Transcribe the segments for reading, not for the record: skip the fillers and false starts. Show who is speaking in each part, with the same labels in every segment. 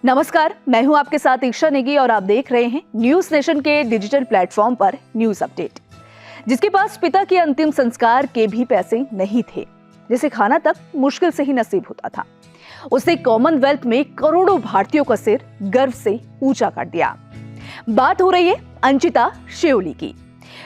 Speaker 1: नमस्कार, मैं हूं आपके साथ ईशा नेगी और आप देख रहे हैं न्यूज नेशन के डिजिटल प्लेटफॉर्म पर न्यूज अपडेट। जिसके पास पिता के अंतिम संस्कार के भी पैसे नहीं थे, जिसे खाना तक मुश्किल से ही नसीब होता था, उसने कॉमनवेल्थ में करोड़ों भारतीयों का सिर गर्व से ऊंचा कर दिया। बात हो रही है अंचिता शेओली की।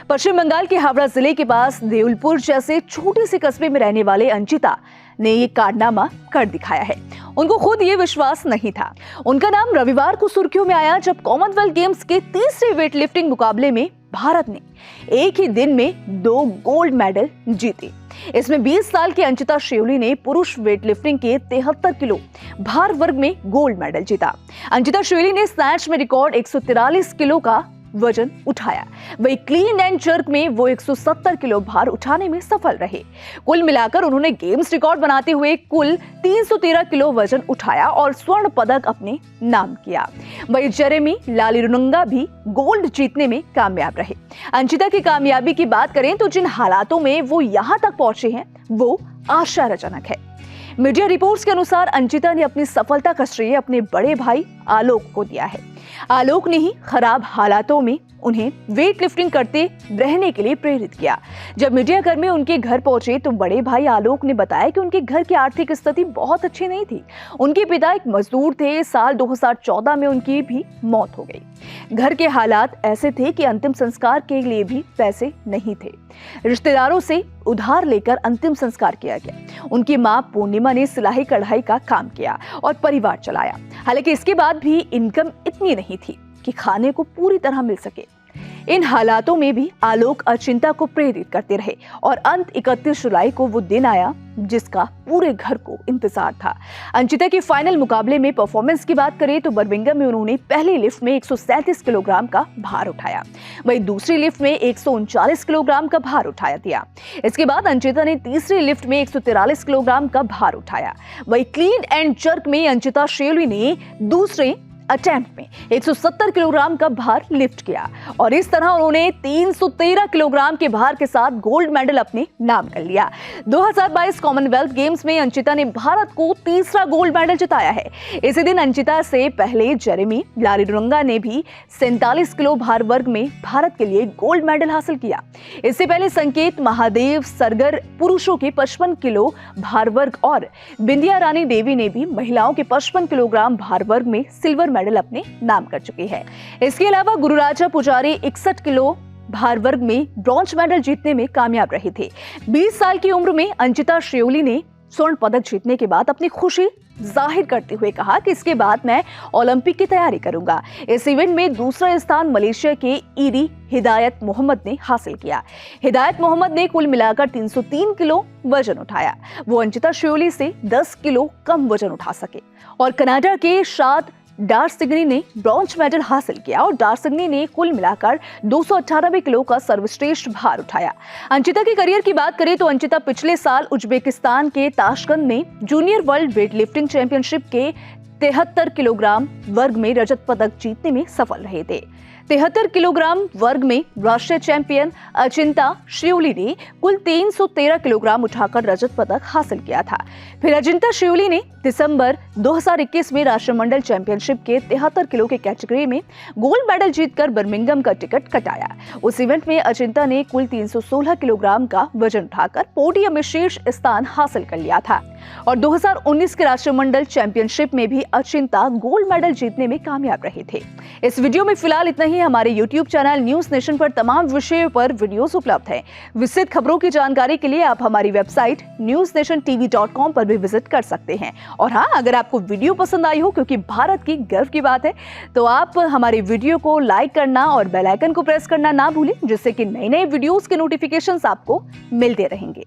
Speaker 1: पश्चिम बंगाल के हावड़ा जिले के पास देउलपुर जैसे छोटे से कस्बे में रहने वाले अंचिता ने ये कारनामा कर दिखाया है। उनको खुद ये विश्वास नहीं था। उनका नाम रविवार को सुर्खियों में आया जब कॉमनवेल्थ गेम्स के तीसरे वेट लिफ्टिंग मुकाबले में भारत ने एक ही दिन में 2 गोल्ड मेडल जीते। इसमें 20 साल की अंचिता शेओली ने पुरुष वेट लिफ्टिंग के 73 किलो भार वर्ग में गोल्ड मेडल जीता। अंचिता शेओली ने स्नैच में रिकॉर्ड 143 किलो का वजन उठाया। वही क्लीन एंड जर्क में वो 170 किलो भार उठाने में सफल रहे। कुल मिलाकर उन्होंने गेम्स रिकॉर्ड बनाते हुए कुल 313 किलो वजन उठाया और स्वर्ण पदक अपने नाम किया। वही जेरेमी लालिरुंगा भी गोल्ड जीतने में कामयाब रहे। अंचिता की कामयाबी की बात करें तो जिन हालातों में वो यहाँ तक पहुंचे हैं वो आश्चर्यजनक है। मीडिया रिपोर्ट्स के अनुसार अंचिता ने अपनी सफलता का श्रेय अपने बड़े भाई आलोक को दिया है। आलोक ने ही खराब हालातों में उन्हें वेट लिफ्टिंग करते रहने के लिए प्रेरित किया। जब मीडिया कर्मी उनके घर पहुंचे तो बड़े भाई आलोक ने बताया कि उनके घर की आर्थिक स्थिति बहुत अच्छी नहीं थी। उनके पिता एक मजदूर थे। साल 2014 में उनकी भी मौत हो गई। घर के हालात ऐसे थे कि अंतिम संस्कार के लिए भी पैसे नहीं थे। रिश्तेदारों से उधार लेकर अंतिम संस्कार किया गया। उनकी मां पूर्णिमा ने सिलाई कढ़ाई का काम किया और परिवार चलाया। हालांकि इसके बाद भी इनकम इतनी नहीं थी कि खाने को पूरी तरह मिल सके। इन हालातों में भी आलोक अंचिता को प्रेरित करते रहे और अंत 31 जुलाई को वो दिन आया जिसका पूरे घर को इंतजार था। अंचिता के फाइनल मुकाबले में परफॉर्मेंस की बात करें तो बर्मिंघम में उन्होंने पहली लिफ्ट में 137 किलोग्राम का भार उठाया। वहीं दूसरी लिफ्ट में 139 किलोग्राम का भार उठाया दिया। इसके बाद अंचिता ने तीसरी लिफ्ट में 143 किलोग्राम का भार उठाया। वहीं क्लीन एंड जर्क में अंचिता शेओली ने दूसरे अटेम्प्ट में 170 किलोग्राम का भार लिफ्ट किया और इस तरह उन्होंने 313 किलोग्राम के भार के साथ गोल्ड मेडल अपने नाम कर लिया। 2022 कॉमनवेल्थ गेम्स में अंचिता ने भारत को तीसरा गोल्ड मेडल जिताया है। इसी दिन अंचिता से पहले जेरेमी लालिरुंगा ने भी 47 किलो भार वर्ग में भारत के लिए गोल्ड मेडल हासिल किया। इससे पहले संकेत महादेव सरगर पुरुषों के 55 किलो भार वर्ग और बिंदिया रानी देवी ने भी महिलाओं के 55 किलोग्राम भार वर्ग में सिल्वर मेडल अपने नाम कर चुकी है। इसके अलावा गुरुराजा पुजारी 61 किलो भार वर्ग में ब्रॉन्ज मेडल जीतने में कामयाब रहे थे। 20 साल की उम्र में अंचिता शेओली ने स्वर्ण पदक जीतने के बाद अपनी खुशी जाहिर करते हुए कहा कि इसके बाद मैं ओलंपिक की तैयारी करूंगा। इस इवेंट में दूसरा स्थान मलेशिया के ईरी हिदायत मोहम्मद ने हासिल किया। हिदायत मोहम्मद ने कुल मिलाकर 303 किलो वजन उठाया। वो अंचिता शेओली से 10 किलो कम वजन उठा सके और कनाडा के शाद डार्सिग्नी ने ब्रॉन्ज मेडल हासिल किया और डार्सिग्नी ने कुल मिलाकर 298 किलो का सर्वश्रेष्ठ भार उठाया। अंचिता के करियर की बात करें तो अंचिता पिछले साल उज्बेकिस्तान के ताशकंद में junior world weight lifting championship के 73 किलोग्राम वर्ग में रजत पदक जीतने में सफल रहे थे। 73 किलोग्राम वर्ग में राष्ट्रीय चैंपियन अंचिता शेओली ने कुल 313 किलोग्राम उठाकर रजत पदक हासिल किया था। फिर अंचिता शेओली ने दिसंबर 2021 में राष्ट्रमंडल चैंपियनशिप के 73 किलो के कैटेगरी में गोल्ड मेडल जीतकर बर्मिंघम का टिकट कटाया। उस इवेंट में अंचिता ने कुल 316 किलोग्राम का वजन उठाकर पोडियम में शीर्ष स्थान हासिल कर लिया था और 2019 के राष्ट्रमंडल चैंपियनशिप में भी अंचिता गोल्ड मेडल जीतने में कामयाब रहे थे। इस वीडियो में फिलहाल इतना ही। हमारे YouTube चैनल न्यूज नेशन पर तमाम विषयों पर वीडियोस उपलब्ध हैं। विस्तृत खबरों की जानकारी के लिए आप हमारी वेबसाइट newsnationtv.com पर भी विजिट कर सकते हैं। और हाँ, अगर आपको वीडियो पसंद आई हो, क्योंकि भारत की गर्व की बात है, तो आप हमारे वीडियो को लाइक करना और बेल आइकन को प्रेस करना ना भूलें, जिससे कि नए नए वीडियोस के नोटिफिकेशंस आपको मिलते रहेंगे।